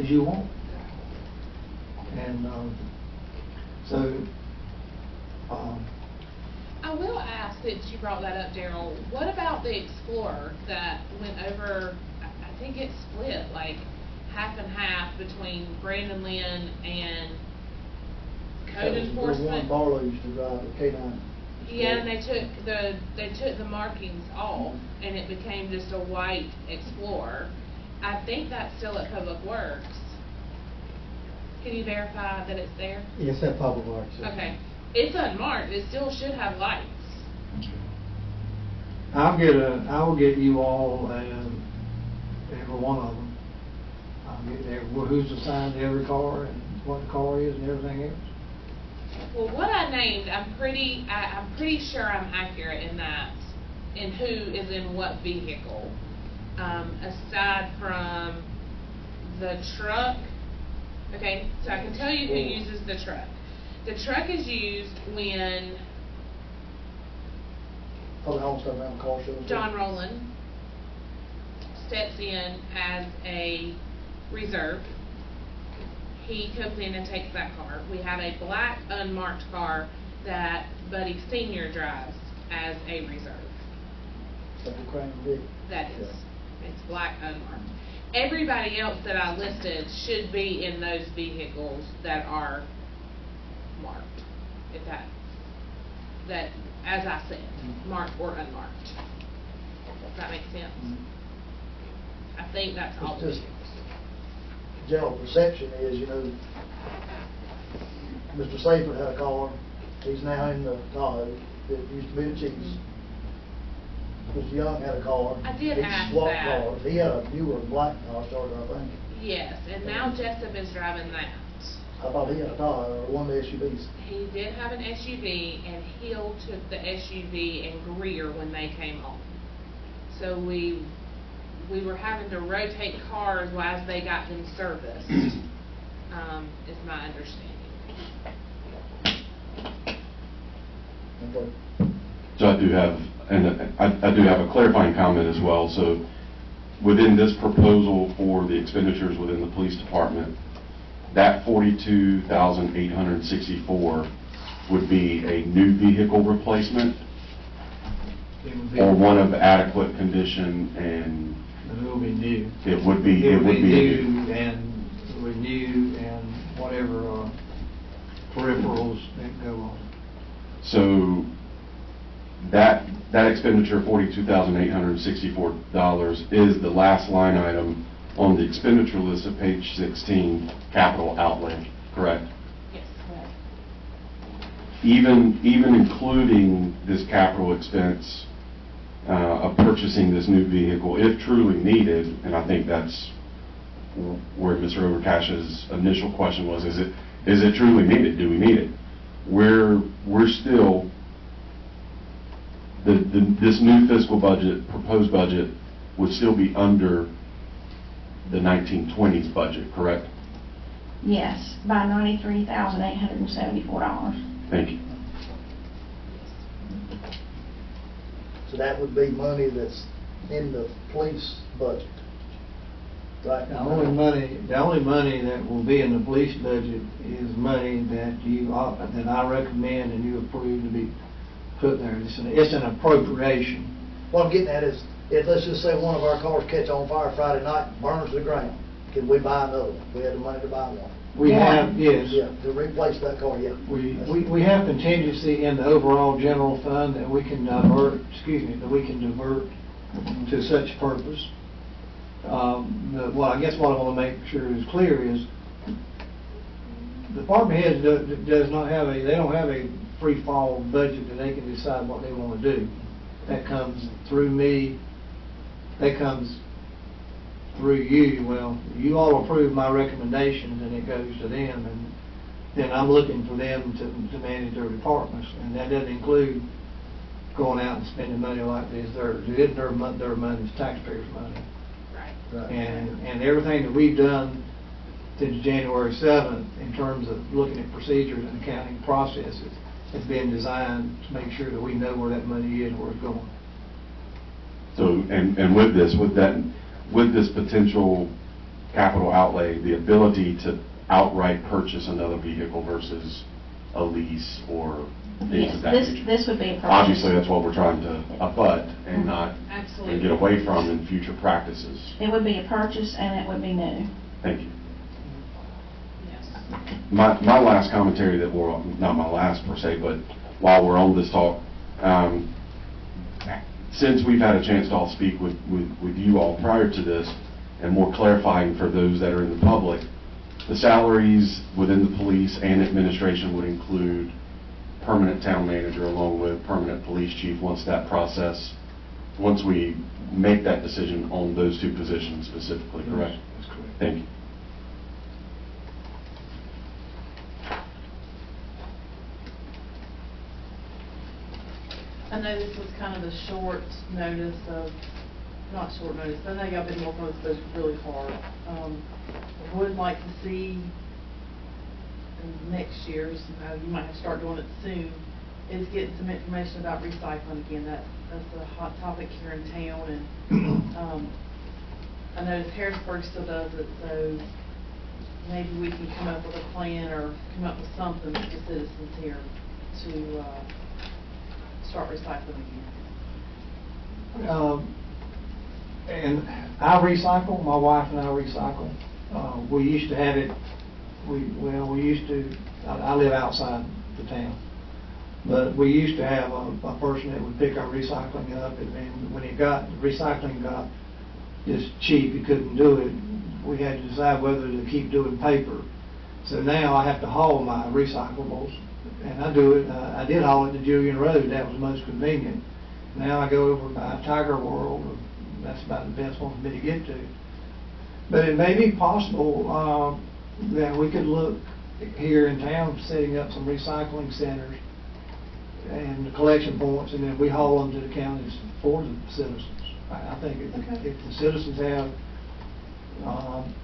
as you want. And
I will ask, since you brought that up, Daryl, what about the Explorer that went over, I think it split like half and half between Brandon Lynn and code
The one
enforcement?
Barlow used to drive, the K9.
Yeah, and they took the markings off, and it became just a white Explorer. I think that's still at Public Works. Can you verify that it's there?
Yes, that Public Works. Yeah.
Okay. It's unmarked. It still should have lights.
I will get you all every one of them. I'll get who's assigned to every car and what the car is and everything else.
Well, what I named, I'm pretty sure I'm accurate in that, in who is in what vehicle. Aside from the truck, okay, so I can tell you who uses the truck. The truck is used when
Probably almost around car shows.
John Rowland steps in as a reserve. He comes in and takes that car. We have a black unmarked car that Buddy Senior drives as a reserve.
That's the Crane Vic.
That is, it's black unmarked. Everybody else that I listed should be in those vehicles that are marked. If that, as I said, marked or unmarked. Does that make sense? I think that's all.
It's just, general perception is, you know, Mr. Safer had a car, he's now in the Tahoe, that used to be the Chiefs. Mr. Young had a car.
I did
He
ask
swapped
that.
cars. He had a newer black car started, I think.
Yes, and now Jessup is driving that.
I thought he had a Tahoe or one of the SUVs.
He did have an SUV, and Hill took the SUV and Greer when they came home. So we were having to rotate cars as they got them serviced, is my understanding.
Okay.
So I do have, and I do have a clarifying comment as well. So within this proposal for the expenditures within the police department, that $42,864 would be a new vehicle replacement or one of adequate condition, and
It will be new.
it would be
new and renewed and whatever peripherals that go on.
So that expenditure, $42,864, is the last line item on the expenditure list of page 16, capital outlay, correct?
Yes, correct.
Even including this capital expense of purchasing this new vehicle, if truly needed, and I think that's where Mr. Overcash's initial question was, is it truly needed? Do we need it? We're still, this new fiscal budget, proposed budget, would still be under the 1920s budget, correct?
Yes, by $93,874.
Thank you.
So that would be money that's in the police budget. Right.
The only money that will be in the police budget is money that I recommend and you approve to be put there. It's an appropriation.
What I'm getting at is, if let's just say one of our cars catch on fire Friday night, burns to the ground, can we buy another one? We had the money to buy one.
We have, yes.
Yeah, to replace that car, yeah.
We have contingency in the overall general fund that we can divert, to such purpose. Well, I guess what I want to make sure is clear is, the department heads does not have they don't have a free fall budget that they can decide what they want to do. That comes through me, that comes through you. Well, you all approve my recommendations and it goes to them, and then I'm looking for them to manage their departments, and that doesn't include going out and spending money like this. It's their money, it's taxpayers' money.
Right.
And everything that we've done since January 7th in terms of looking at procedures and accounting processes has been designed to make sure that we know where that money is, where it's going.
So, and with this potential capital outlay, the ability to outright purchase another vehicle versus a lease or things
Yes,
of that nature.
this would be a purchase.
Obviously, that's what we're trying to abut and not
Absolutely.
and get away from in future practices.
It would be a purchase and it would be new.
Thank you.
Yes.
My last commentary that we're, not my last per se, but while we're on this talk, since we've had a chance to all speak with you all prior to this, and more clarifying for those that are in the public, the salaries within the police and administration would include permanent town manager along with permanent police chief once we make that decision on those two positions specifically, correct?
That's correct.
Thank you.
I know this was kind of a short notice of, not short notice, I know y'all been working on this really hard. Would like to see in next year's, you might have to start doing it soon, is getting some information about recycling again. That's a hot topic here in town, and I know Harrisburg still does it, so maybe we can come up with a plan or come up with something for the citizens here to start recycling again.
And I recycle, my wife and I recycle. We used to have it, I live outside the town, but we used to have a person that would pick our recycling up, and when recycling got just cheap, you couldn't do it, we had to decide whether to keep doing paper. So now I have to haul my recyclables, and I do it, I did haul it to Julian Road, that was most convenient. Now I go over by Tiger World, that's about the best one for me to get to. But it may be possible that we could look here in town setting up some recycling centers and the collection points, and then we haul them to the counties for the citizens. I think if the citizens have,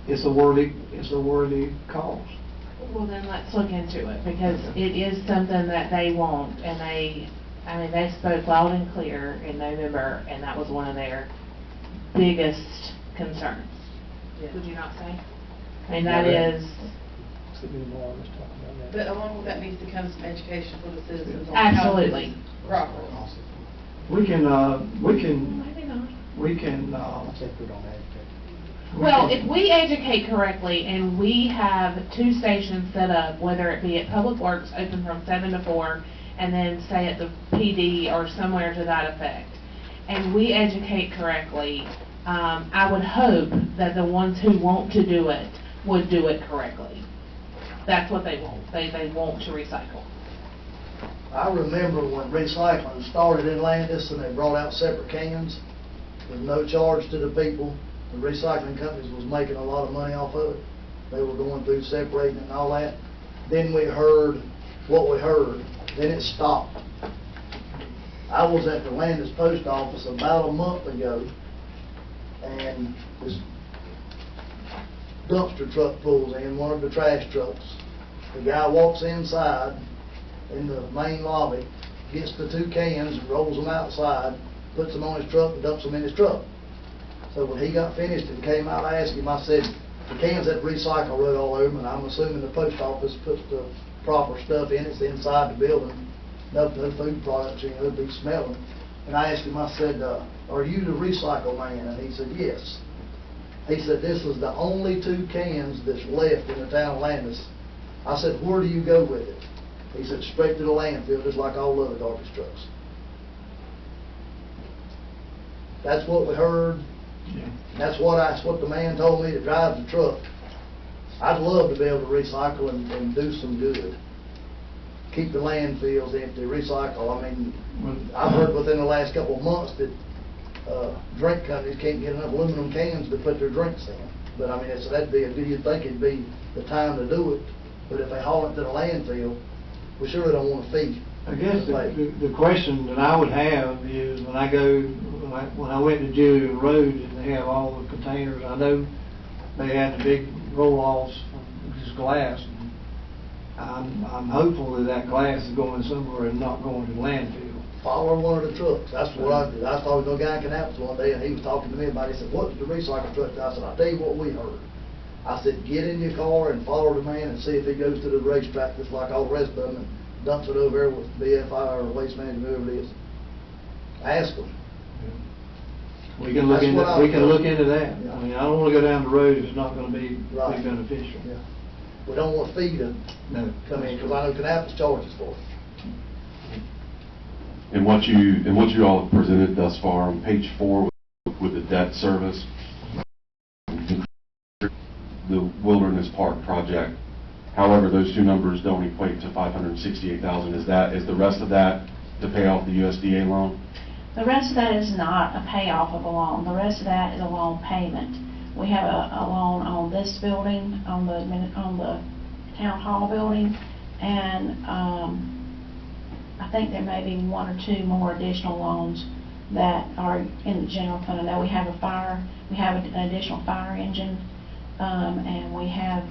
it's a worthy cause.
Well, then let's look into it, because it is something that they want, and they spoke loud and clear in November, and that was one of their biggest concerns.
Yeah.
Would you not say? I mean, that is,
But along with that needs to come some education for the citizens on
absolutely.
how to use it properly.
We can,
Maybe not.
Except we don't educate.
Well, if we educate correctly and we have 2 stations set up, whether it be at Public Works open from 7 to 4, and then say at the PD or somewhere to that effect, and we educate correctly, I would hope that the ones who want to do it would do it correctly. That's what they want. They want to recycle.
I remember when recycling started in Landis and they brought out separate cans with no charge to the people. The recycling companies was making a lot of money off of it. They were going through separating and all that. Then we heard what we heard. Then it stopped. I was at the Landis post office about a month ago, and this dumpster truck pulls in, one of the trash trucks. The guy walks inside in the main lobby, gets the 2 cans, rolls them outside, puts them on his truck, and dumps them in his truck. So when he got finished and came out, I asked him, I said, the cans that recycle wrote all over them, and I'm assuming the post office puts the proper stuff in, it's inside the building, no food products, it'd be smelling. And I asked him, I said, are you the recycle man? And he said, yes. He said, this is the only 2 cans that's left in the town of Landis. I said, where do you go with it? He said, straight to the landfill, just like all other garbage trucks. That's what we heard.
Yeah.
That's what the man told me that drives the truck. I'd love to be able to recycle and do some good. Keep the landfills empty, recycle. I mean, I've heard within the last couple of months that drink companies can't get enough aluminum cans to put their drinks in. But I mean, you'd think it'd be the time to do it. But if they haul it to the landfill, we surely don't want to feed.
I guess the question that I would have is when I went to Julian Road and they have all the containers, I know they had the big roll-offs of just glass. I'm hopeful that glass is going somewhere and not going to the landfill.
Follow one of the trucks. That's what I did. I was talking to a guy in Kannapolis one day, and he was talking to me about it. He said, what's the recycle truck? I said, I'll tell you what we heard. I said, get in your car and follow the man and see if he goes to the racetrack just like all the rest of them and dumps it over there with BFI or Waste Management, whoever it is. Ask them.
We can look into that.
Yeah.
I mean, I don't want to go down the road if it's not going to be
Right.
beneficial.
Yeah. We don't want to feed them.
No.
Come in, because I know Kannapolis charges for it.
And what you all have presented thus far on page 4 with the debt service, the Wilderness Park project, however, those 2 numbers don't equate to $568,000. Is the rest of that to pay off the USDA loan?
The rest of that is not a payoff of a loan. The rest of that is a loan payment. We have a loan on this building, on the town hall building, and I think there may be 1 or 2 more additional loans that are in the general fund. I know we have an additional fire engine, and we have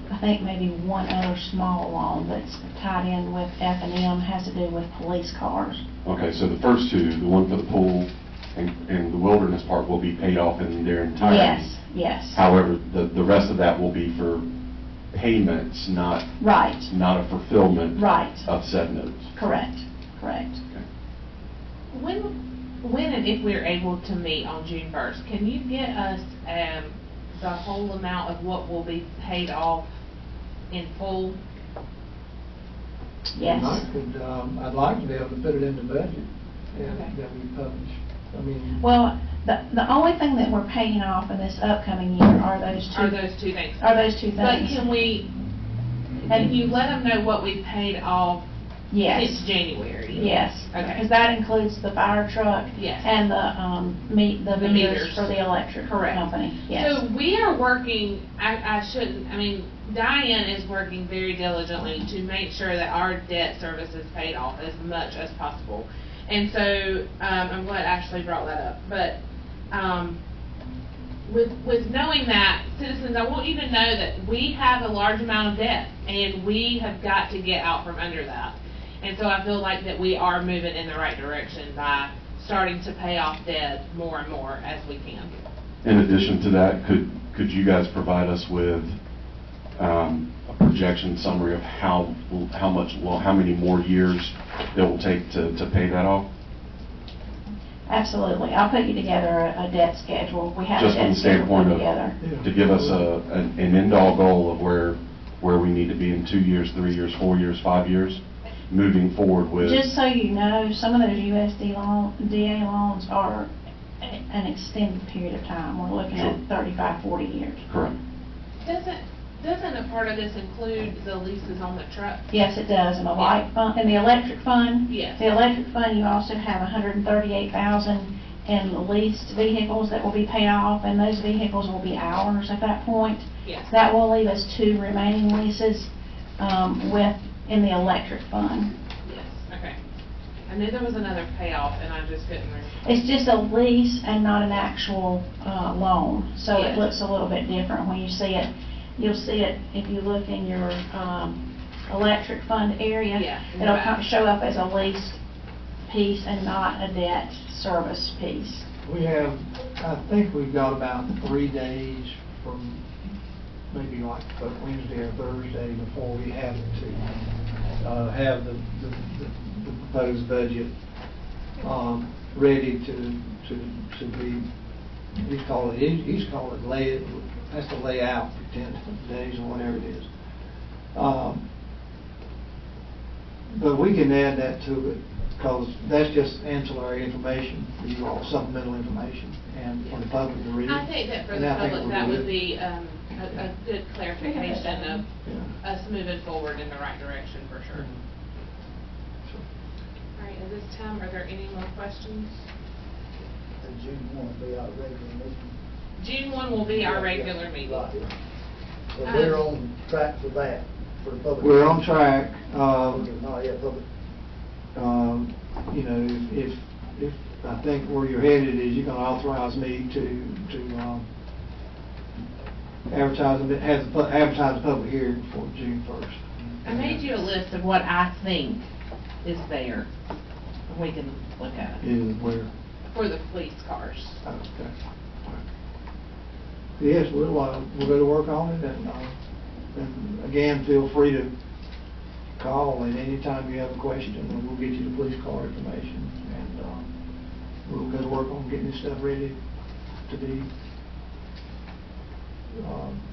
I think maybe 1 other small loan that's tied in with F&M, has to do with police cars.
Okay, so the first 2, the one for the pool and the Wilderness Park, will be paid off in their entirety.
Yes, yes.
However, the rest of that will be for payments, not
Right.
not a fulfillment
Right.
of said notes.
Correct.
Okay.
When and if we're able to meet on June 1st, can you get us the whole amount of what will be paid off in full?
Yes.
I'd like to be able to put it in the budget
Okay.
that we publish. I mean,
Well, the only thing that we're paying off in this upcoming year are those 2.
Are those 2 things?
Are those 2
But
things.
can we, and if you let them know what we paid off
Yes.
since January?
Yes.
Okay.
Because that includes the fire truck.
Yes.
And the
The
meters
meters.
for the electric
Correct.
company. Yes.
So we are working, Diane is working very diligently to make sure that our debt service is paid off as much as possible. And so, I'm glad Ashley brought that up. But, with knowing that, citizens, I want you to know that we have a large amount of debt, and we have got to get out from under that. And so I feel like that we are moving in the right direction by starting to pay off debt more and more as we can.
In addition to that, could you guys provide us with a projection summary of how many more years it will take to pay that off?
Absolutely. I'll put you together a debt schedule. We have a
Just from
debt
the
schedule
standpoint
put
of,
together.
to give us an end-all goal of where we need to be in 2 years, 3 years, 4 years, 5 years, moving forward with.
Just so you know, some of those USDA loans are an extended period of time. We're looking
Sure.
at 35, 40 years.
Correct.
Doesn't a part of this include the leases on the truck?
Yes, it does. And the light fund, and the electric fund.
Yes.
The electric fund, you also have $138,000 in leased vehicles that will be paid off, and those vehicles will be ours at that point.
Yes.
That will leave us 2 remaining leases in the electric fund.
Yes, okay. I knew there was another payoff, and I just couldn't remember.
It's just a lease and not an actual loan, so
Yes.
it looks a little bit different when you see it. You'll see it if you look in your electric fund area.
Yeah, in the
It'll
back.
show up as a leased piece and not a debt service piece.
I think we've got about 3 days from maybe like Wednesday or Thursday before we have to have the proposed budget ready to be he used to call it that's the layout for 10 days or whatever it is. But we can add that to it, because that's just ancillary information for you all, supplemental information, and for the public to read.
I think that for
And
the
I think
public,
we'll
that
do
would
it.
be a good clarification of
Yeah.
us moving forward in the right direction, for sure.
So,
All right, at this time, are there any more questions?
And June 1 will be our regular meeting.
June 1 will be our regular meeting.
Right. So we're on track for that, for the public.
We're on track.
Not yet public.
You know, if I think where you're headed is you're gonna authorize me to advertise the public hearing for June 1st.
I made you a list of what I think is there. We can look at it.
Is where?
For the police cars.
Okay. Yes, we'll go to work on it, and again, feel free to call at any time you have a question, and we'll get you the police car information, and we'll go to work on getting this stuff ready to be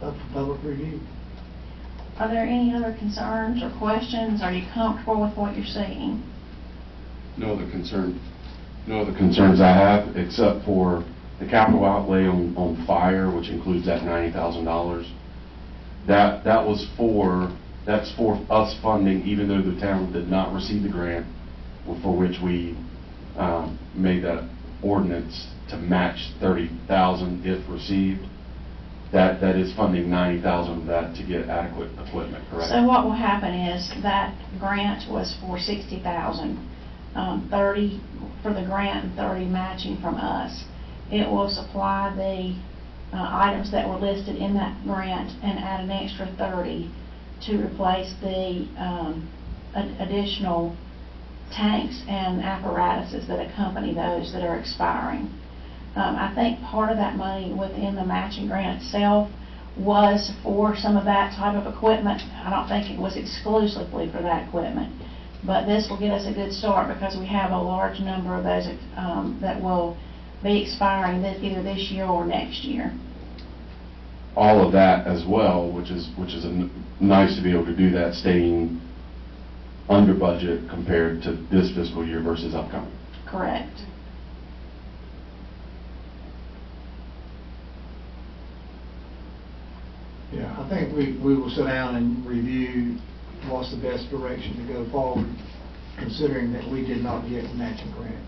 up for public review.
Are there any other concerns or questions? Are you comfortable with what you're seeing?
No other concerns I have, except for the capital outlay on fire, which includes that $90,000. That's for us funding, even though the town did not receive the grant, for which we made that ordinance to match $30,000 if received. That is funding $90,000 of that to get adequate equipment, correct?
So what will happen is that grant was for $60,000, 30 for the grant and 30 matching from us. It will supply the items that were listed in that grant and add an extra 30 to replace the additional tanks and apparatuses that accompany those that are expiring. I think part of that money within the matching grant itself was for some of that type of equipment. I don't think it was exclusively for that equipment. But this will get us a good start, because we have a large number of those that will be expiring either this year or next year.
All of that as well, which is nice to be able to do that, staying under budget compared to this fiscal year versus upcoming.
Correct.
Yeah, I think we will sit down and review what's the best direction to go forward, considering that we did not get a matching grant.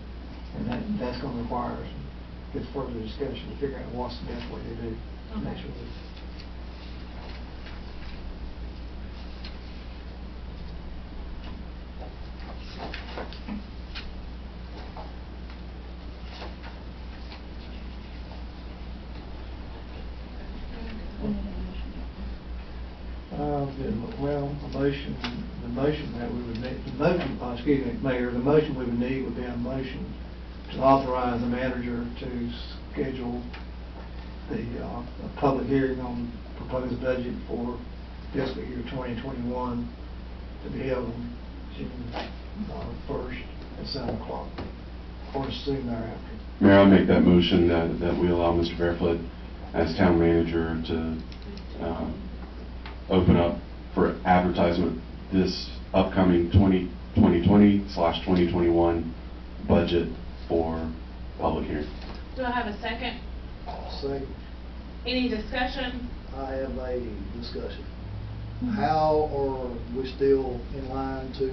And that's going to require us to get further discussion to figure out what's the best way to do next week. Well, the motion that we would need, excuse me, Mayor, the motion we would need would be a motion to authorize the manager to schedule the a public hearing on proposed budget for fiscal year 2021 to be held on June 1st at 7 o'clock, or soon thereafter.
Mayor, I'll make that motion that we allow Mr. Barefoot as town manager to open up for advertisement this upcoming 2020/2021 budget for public hearing.
Do I have a second?
Second.
Any discussion?
I have a discussion. How are we still in line to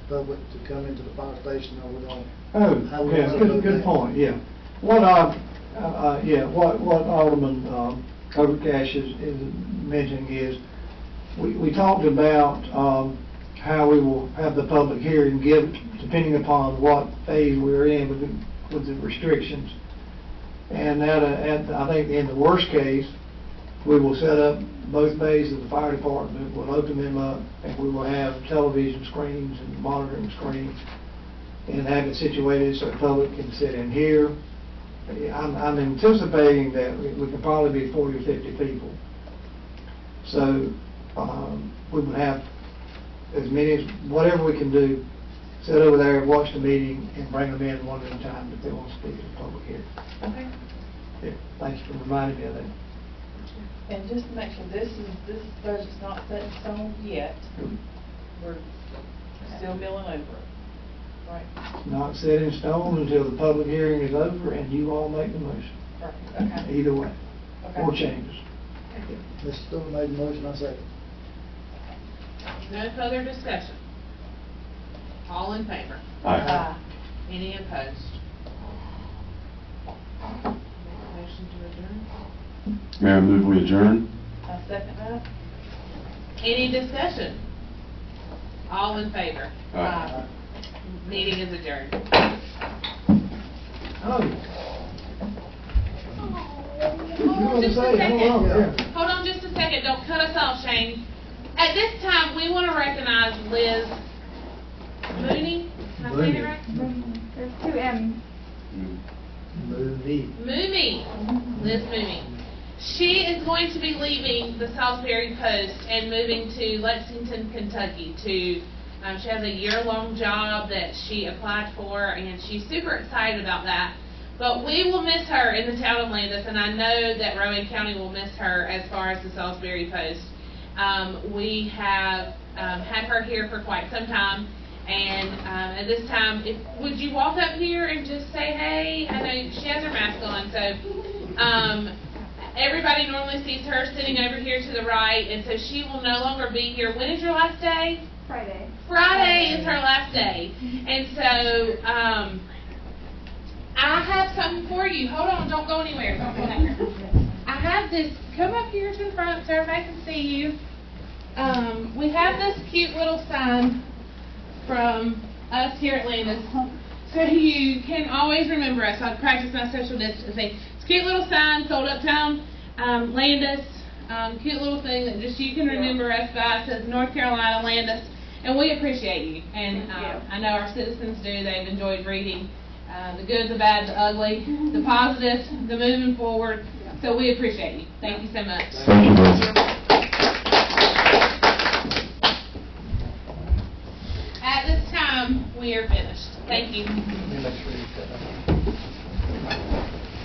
public to come into the fire station? Are we going? How we
Yeah,
gonna do
good
that?
point, yeah. What Alderman Overcash is mentioning is, we talked about how we will have the public hearing, depending upon what phase we're in with the restrictions. And I think in the worst case, we will set up both bays of the fire department, we'll open them up, and we will have television screens and monitoring screens, and have it situated so the public can sit in here. I'm anticipating that we could probably be 40 or 50 people. So we would have as many as, whatever we can do, sit over there and watch the meeting and bring them in one at a time if they want to speak at the public hearing.
Okay.
Yeah, thanks for reminding me of that.
And just to make sure, this budget's not set in stone yet. We're still milling over it, right?
Not set in stone until the public hearing is over and you all make the motion,
Perfect, okay.
either way, or
Okay.
changes.
Mr. Stewart made the motion, I second.
No further discussion. All in favor?
Aye.
Any opposed? Motion to adjourn.
Mayor, I move we adjourn.
I second that.
Any discussion? All in favor?
Aye.
Meeting is adjourned.
Oh.
Just a second.
Yeah.
Hold on just a second. Don't cut us off, Shane. At this time, we want to recognize Liz Mooney. Am I saying it right?
There's two M's.
Movie.
Mooney. Liz Mooney. She is going to be leaving the Salisbury Post and moving to Lexington, Kentucky to, she has a year-long job that she applied for, and she's super excited about that. But we will miss her in the town of Landis, and I know that Rowan County will miss her as far as the Salisbury Post. We have had her here for quite some time, and at this time, would you walk up here and just say hey? I know she has her mask on, so everybody normally sees her sitting over here to the right, and so she will no longer be here. When is your last day?
Friday.
Friday is her last day, and so I have something for you. Hold on, don't go anywhere. Don't go anywhere. I have this. Come up here to the front so everybody can see you. We have this cute little sign from us here at Landis, so you can always remember us. I practice my social distancing. It's a cute little sign sold uptown Landis. Cute little thing that just you can remember us by. It says North Carolina Landis, and we appreciate you. And I know our citizens do. They've enjoyed reading the good, the bad, the ugly, the positive, the moving forward. So we appreciate you. Thank you so much.
Thank you, Liz.
At this time, we are finished. Thank you.
Let me make sure you set that up.